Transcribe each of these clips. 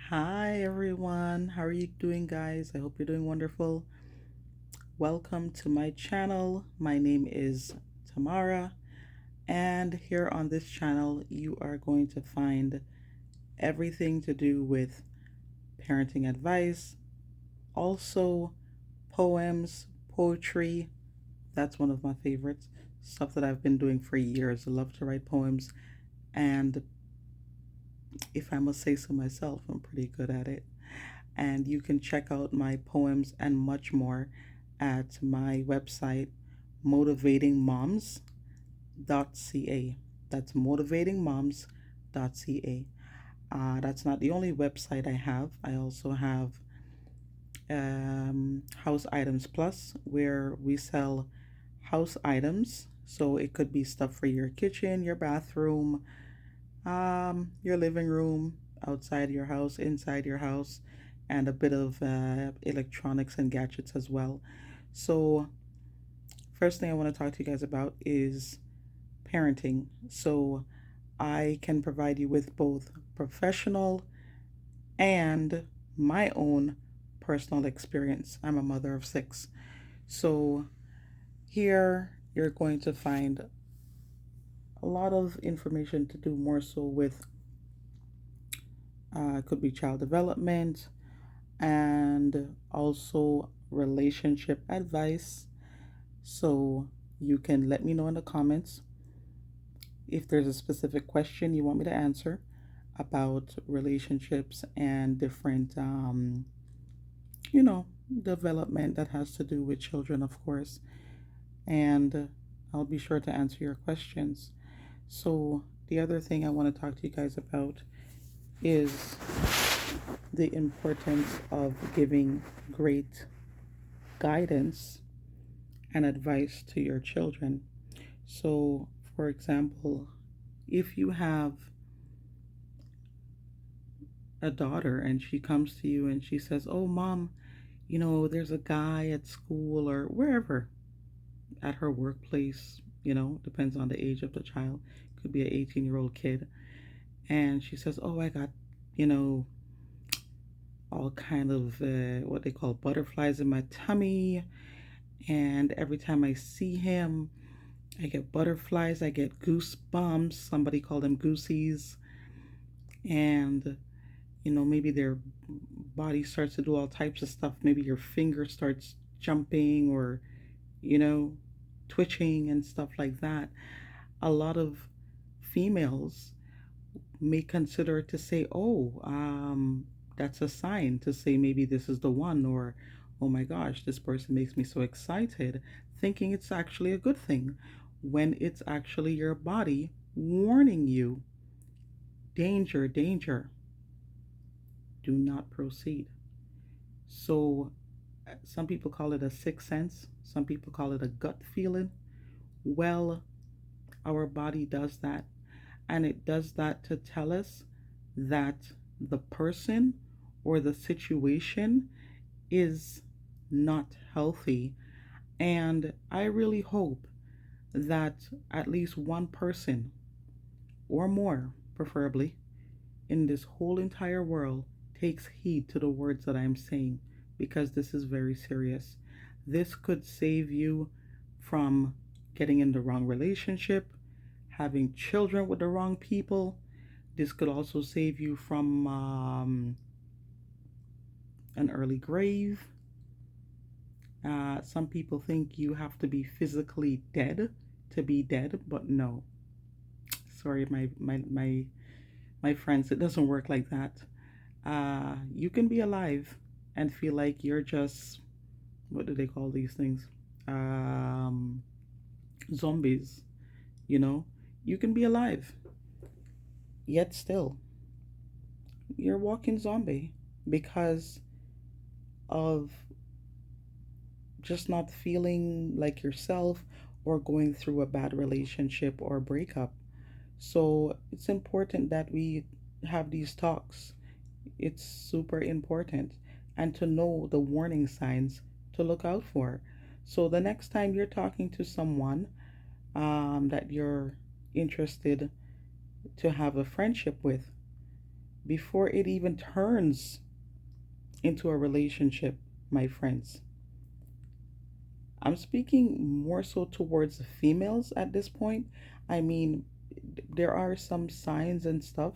Hi everyone, how are you doing, guys? I hope you're doing wonderful. Welcome to my channel. My name is Tamara, and here on this channel, you are going to find everything to do with parenting advice, also poems, poetry. That's one of my favorites. Stuff that I've been doing for years. I love to write poems, and if I must say so myself, I'm pretty good at it. And you can check out my poems and much more at my website, motivatingmoms.ca. That's motivatingmoms.ca. That's not the only website I have. I also have House Items Plus, where we sell house items. So it could be stuff for your kitchen, your bathroom, your living room, outside your house, inside your house, and a bit of electronics and gadgets as well. So, first thing I want to talk to you guys about is parenting. So, I can provide you with both professional and my own personal experience. I'm a mother of six. So, here you're going to find a lot of information to do more so with could be child development, and also relationship advice. So you can let me know in the comments if there's a specific question you want me to answer about relationships and different, you know, development that has to do with children, of course. And I'll be sure to answer your questions. So, the other thing I want to talk to you guys about is the importance of giving great guidance and advice to your children. So, for example, if you have a daughter and she comes to you and she says, "Oh, mom, there's a guy at school or wherever, at her workplace, depends on the age of the child, could be an 18-year-old kid." And she says, "Oh, I got, you know, all kind of what they call butterflies in my tummy. And every time I see him, I get butterflies, I get goosebumps. Somebody called them goosies. And, maybe their body starts to do all types of stuff. Maybe your finger starts jumping or, you know, twitching and stuff like that." A lot of females may consider it to say, "Oh, that's a sign to say maybe this is the one," or, "Oh my gosh, this person makes me so excited," thinking it's actually a good thing when it's actually your body warning you, "Danger, danger, do not proceed." So, some people call it a sixth sense, some people call it a gut feeling. Well, our body does that, and it does that to tell us that the person or the situation is not healthy. And I really hope that at least one person or more, preferably, in this whole entire world takes heed to the words that I'm saying, because this is very serious. This could save you from getting in the wrong relationship, having children with the wrong people. This could also save you from an early grave. Some people think you have to be physically dead to be dead, but no. Sorry, my friends, it doesn't work like that. You can be alive and feel like you're just, what do they call these things? Um, Zombies, you know? You can be alive, yet still, you're a walking zombie because of just not feeling like yourself or going through a bad relationship or breakup. So it's important that we have these talks. It's super important. And to know the warning signs to look out for. So the next time you're talking to someone that you're interested to have a friendship with, before it even turns into a relationship, my friends. I'm speaking more so towards the females at this point. I mean, there are some signs and stuff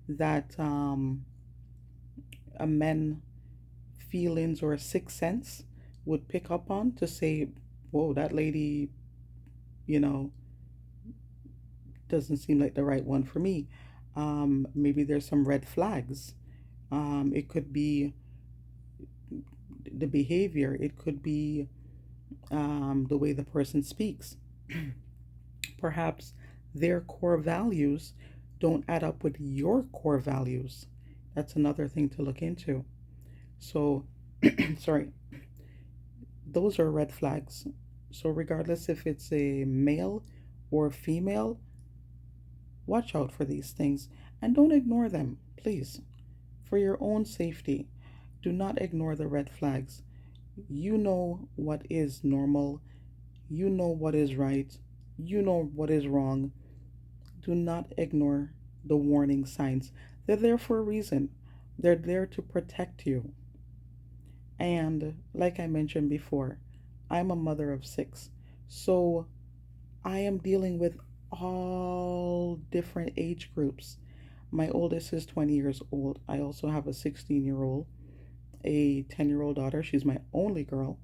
that a man feelings or a sixth sense would pick up on to say, whoa, that lady, you know, doesn't seem like the right one for me. Maybe there's some red flags. It could be the behavior, it could be the way the person speaks. Perhaps their core values don't add up with your core values. That's another thing to look into. So, sorry, those are red flags. So, regardless if it's a male or female, watch out for these things and don't ignore them, please. For your own safety, do not ignore the red flags. You know what is normal, you know what is right, you know what is wrong. Do not ignore the warning signs. They're there for a reason, they're there to protect you. And like I mentioned before, I'm a mother of six. So I am dealing with all different age groups. My oldest is 20 years old. I also have a 16-year-old, a 10-year-old daughter. She's my only girl.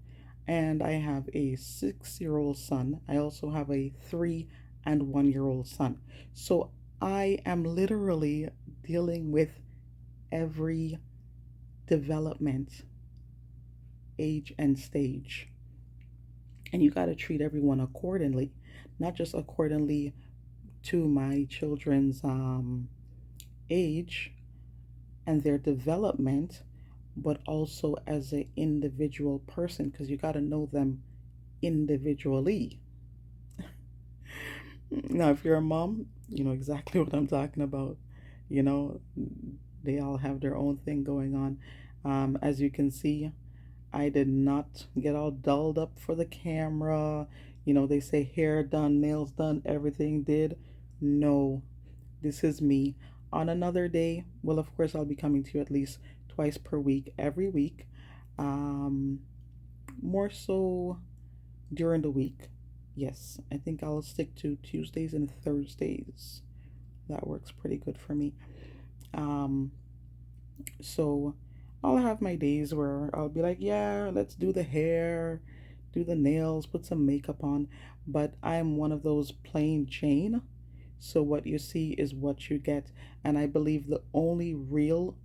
And I have a 6-year-old son. I also have a 3 and 1-year-old son. So I am literally dealing with every development, age, and stage. And you got to treat everyone accordingly, not just accordingly to my children's age and their development, but also as an individual person, because you got to know them individually. Now, if you're a mom, you know exactly what I'm talking about. You know, they all have their own thing going on. As you can see, I did not get all dolled up for the camera. You know, they say hair done, nails done, everything did. No, this is me. On another day, well, of course, I'll be coming to you at least twice per week, every week. Um, More so during the week. Yes, I think I'll stick to Tuesdays and Thursdays. That works pretty good for me. Um, so I'll have my days where I'll be like, yeah, let's do the hair, do the nails, put some makeup on. But I'm one of those plain Jane. So what you see is what you get. And I believe the only real,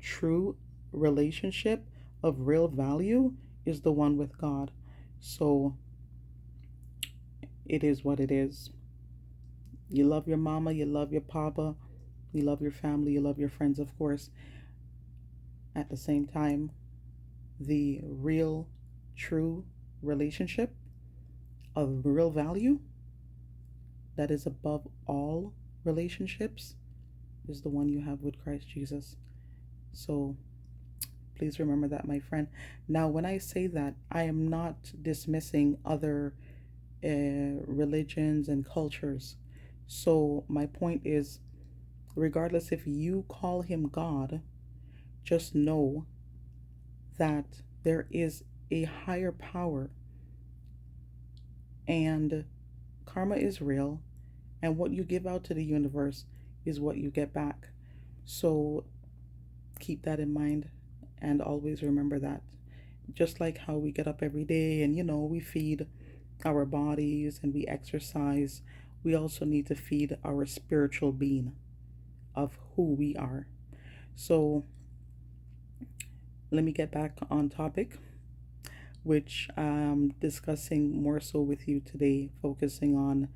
true relationship of real value is the one with God. So it is what it is. You love your mama, you love your papa, you love your family, you love your friends, of course. At the same time, the real, true relationship of real value that is above all relationships is the one you have with Christ Jesus. So please remember that, my friend. Now, when I say that, I am not dismissing other religions and cultures. So, my point is, regardless if you call him God, just know that there is a higher power and karma is real, and what you give out to the universe is what you get back. So, keep that in mind and always remember that. Just like how we get up every day and, we feed our bodies and we exercise, we also need to feed our spiritual being of who we are. So let me get back on topic, which I'm discussing more so with you today, focusing on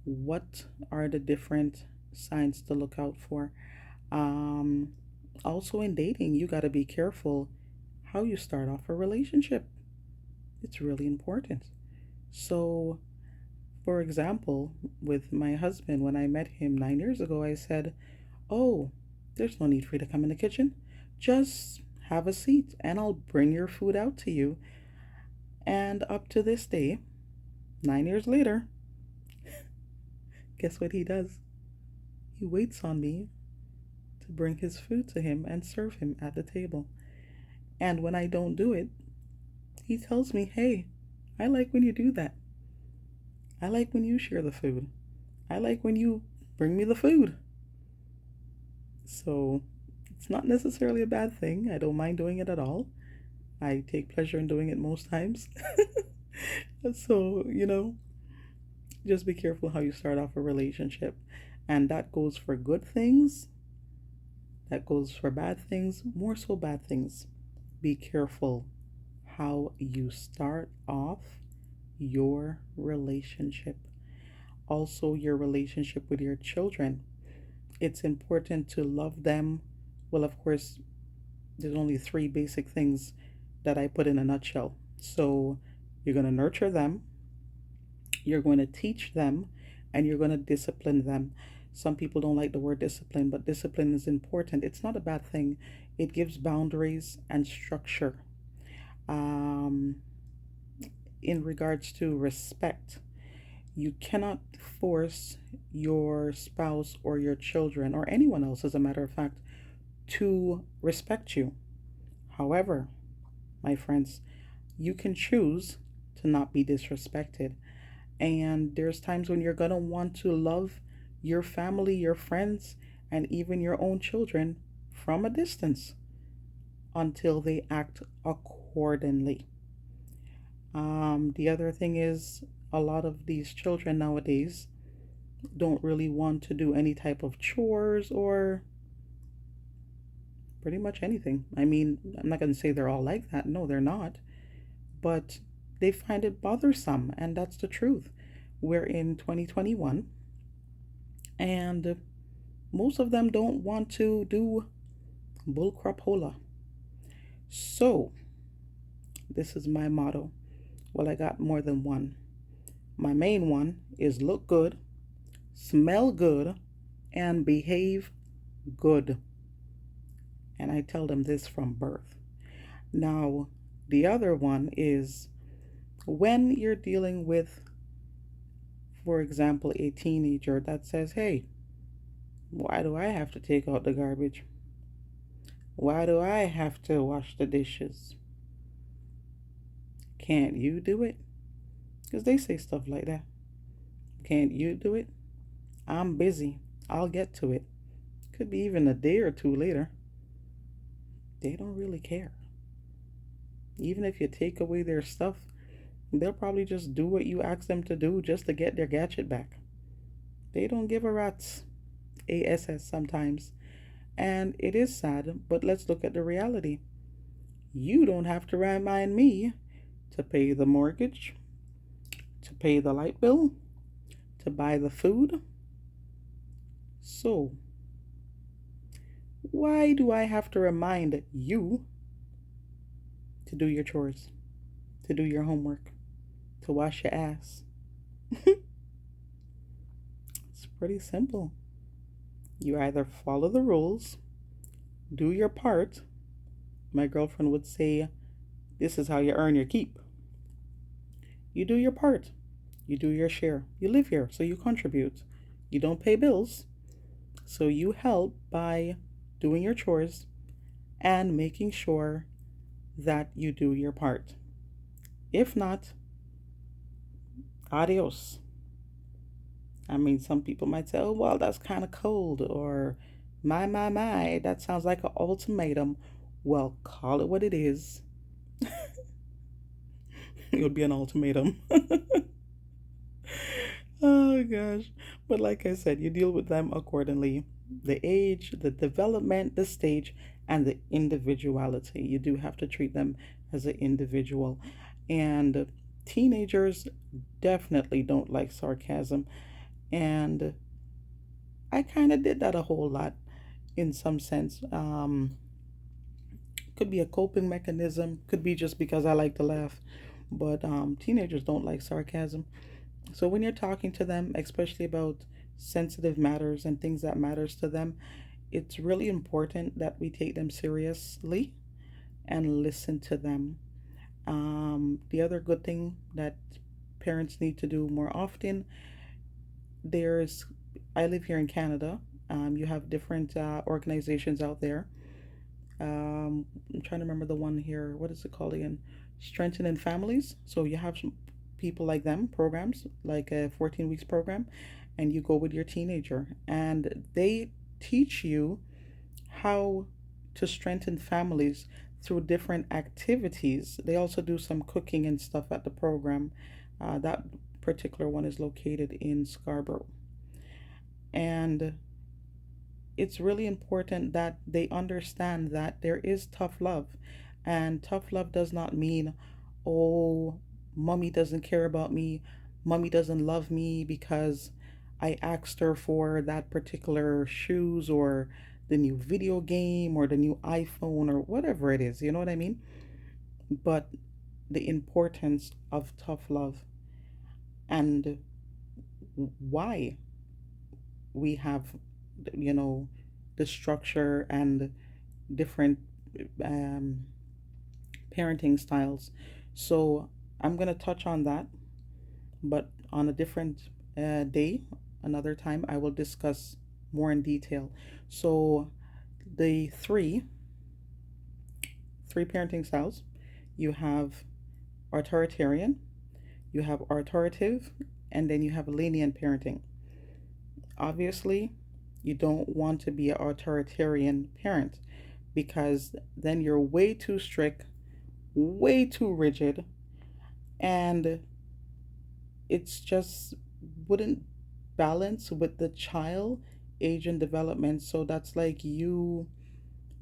what are the different signs to look out for. Um, Also, in dating, you got to be careful how you start off a relationship. It's really important. So, for example, with my husband, when I met him 9 years ago, I said, oh, there's no need for you to come in the kitchen. Just have a seat and I'll bring your food out to you. And up to this day, 9 years later, guess what he does? He waits on me to bring his food to him and serve him at the table. And when I don't do it, he tells me, hey, I like when you do that. I like when you share the food. I like when you bring me the food. So it's not necessarily a bad thing. I don't mind doing it at all. I take pleasure in doing it most times. So, just be careful how you start off a relationship. And that goes for good things, that goes for bad things, more so bad things. Be careful how you start off your relationship. Also, your relationship with your children. It's important to love them. Well, of course, there's only three basic things that I put in a nutshell. So, you're going to nurture them, you're going to teach them, and you're going to discipline them. Some people don't like the word discipline, but discipline is important. It's not a bad thing, it gives boundaries and structure. Um, in regards to respect, you cannot force your spouse or your children or anyone else, as a matter of fact, to respect you. However, my friends, you can choose to not be disrespected. And there's times when you're going to want to love your family, your friends, and even your own children from a distance until they act accordingly. The other thing is, a lot of these children nowadays don't really want to do any type of chores or pretty much anything. I mean, I'm not going to say they're all like that. No, they're not. But they find it bothersome, and that's the truth. We're in 2021, and most of them don't want to do bullcrapola. So, this is my motto. Well, I got more than one. My main one is look good, smell good, and behave good. And I tell them this from birth. Now, the other one is when you're dealing with, for example, a teenager that says, hey, why do I have to take out the garbage? Why do I have to wash the dishes? Can't you do it? Because they say stuff like that. Can't you do it? I'm busy. I'll get to it. Could be even a day or two later. They don't really care. Even if you take away their stuff, they'll probably just do what you ask them to do just to get their gadget back. They don't give a rat's ass sometimes. And it is sad, but let's look at the reality. You don't have to remind me to pay the mortgage, to pay the light bill, to buy the food. So, why do I have to remind you to do your chores, to do your homework, to wash your ass? It's pretty simple. You either follow the rules, do your part. My girlfriend would say, this is how you earn your keep. You do your part. You do your share. You live here, so you contribute. You don't pay bills, so you help by doing your chores and making sure that you do your part. If not, adios. I mean, some people might say, oh, well, that's kind of cold, or my, that sounds like an ultimatum. Well, call it what it is. It would be an ultimatum. Oh, gosh. But like I said, you deal with them accordingly. The age, the development, the stage, and the individuality. You do have to treat them as an individual. And teenagers definitely don't like sarcasm. And I kind of did that a whole lot in some sense. Could be a coping mechanism, could be just because I like to laugh. But teenagers don't like sarcasm. So when you're talking to them, especially about sensitive matters and things that matters to them, it's really important that we take them seriously and listen to them. The other good thing that parents need to do more often, there's I live here in Canada, You have different organizations out there. I'm trying to remember the one here. What is it called again? Strengthening Families. So you have some people like them, programs like a 14 weeks program, and you go with your teenager, and they teach you how to strengthen families through different activities. They also do some cooking and stuff at the program. That particular one is located in Scarborough. And it's really important that they understand that there is tough love. And tough love does not mean, oh, mommy doesn't care about me, mommy doesn't love me because I asked her for that particular shoes or the new video game or the new iPhone or whatever it is. You know what I mean? But the importance of tough love and why we have, you know, the structure and different um, parenting styles. So I'm going to touch on that, but on a different day, another time, I will discuss more in detail. So the three parenting styles, you have authoritarian, you have authoritative, and then you have lenient parenting. Obviously, you don't want to be an authoritarian parent because then you're way too strict, way too rigid, and it's just wouldn't balance with the child age and development. So that's like you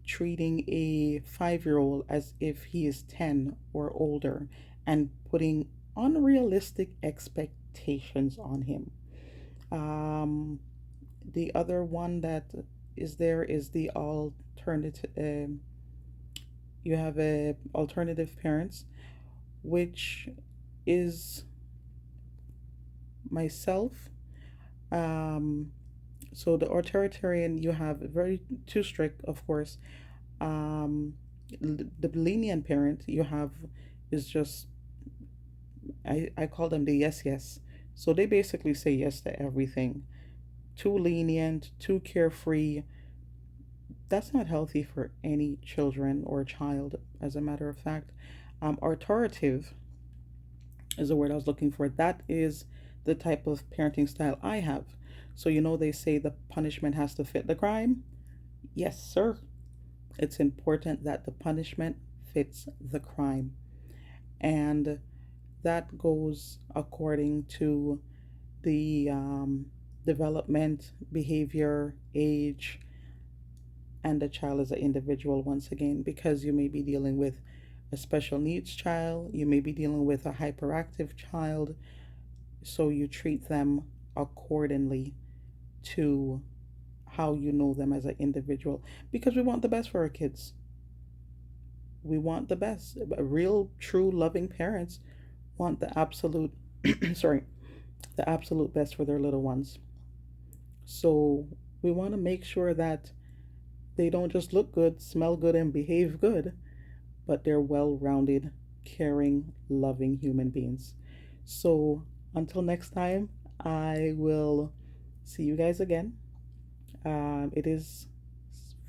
treating a 5 year old as if he is 10 or older and putting unrealistic expectations on him. Um, the other one that is there is the alternative. You have a alternative parents, which is myself. Um, so the authoritarian you have very too strict, of course. Um, the lenient parent you have is just I call them the yes yes. So they basically say yes to everything. Too lenient, too carefree. That's not healthy for any children or child, as a matter of fact. Authoritative is the word I was looking for. That is the type of parenting style I have. So, you know, they say the punishment has to fit the crime. Yes, sir. It's important that the punishment fits the crime. And that goes according to the development, behavior, age, and the child as an individual once again, because you may be dealing with a special needs child, you may be dealing with a hyperactive child, so you treat them accordingly to how you know them as an individual because we want the best for our kids. We want the best. Real, true, loving parents want the absolute, sorry, the absolute best for their little ones. So we want to make sure that they don't just look good, smell good, and behave good, but they're well rounded, caring, loving human beings. So until next time, I will see you guys again. It is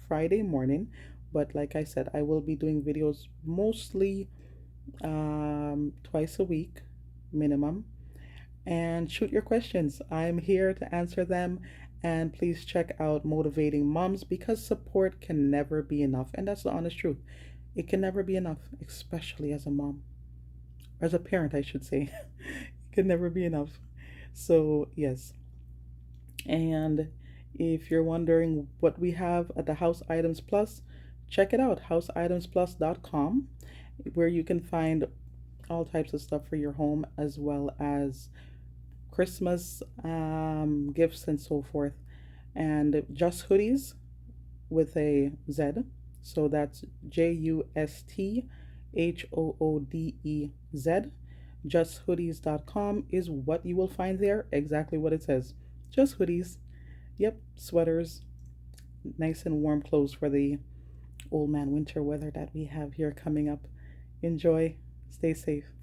Friday morning, but like I said, I will be doing videos mostly twice a week minimum. And shoot your questions. I'm here to answer them. And please check out Motivating Moms because support can never be enough. And that's the honest truth. It can never be enough, especially as a mom, or as a parent, I should say. It can never be enough. So, yes. And if you're wondering what we have at the House Items Plus, check it out, houseitemsplus.com, where you can find all types of stuff for your home as well as Christmas gifts and so forth. And Just Hoodies with a Z. So that's JUSTHOODEZ. JustHoodies.com is what you will find there. Exactly what it says. Just hoodies. Yep, sweaters. Nice and warm clothes for the old man winter weather that we have here coming up. Enjoy. Stay safe.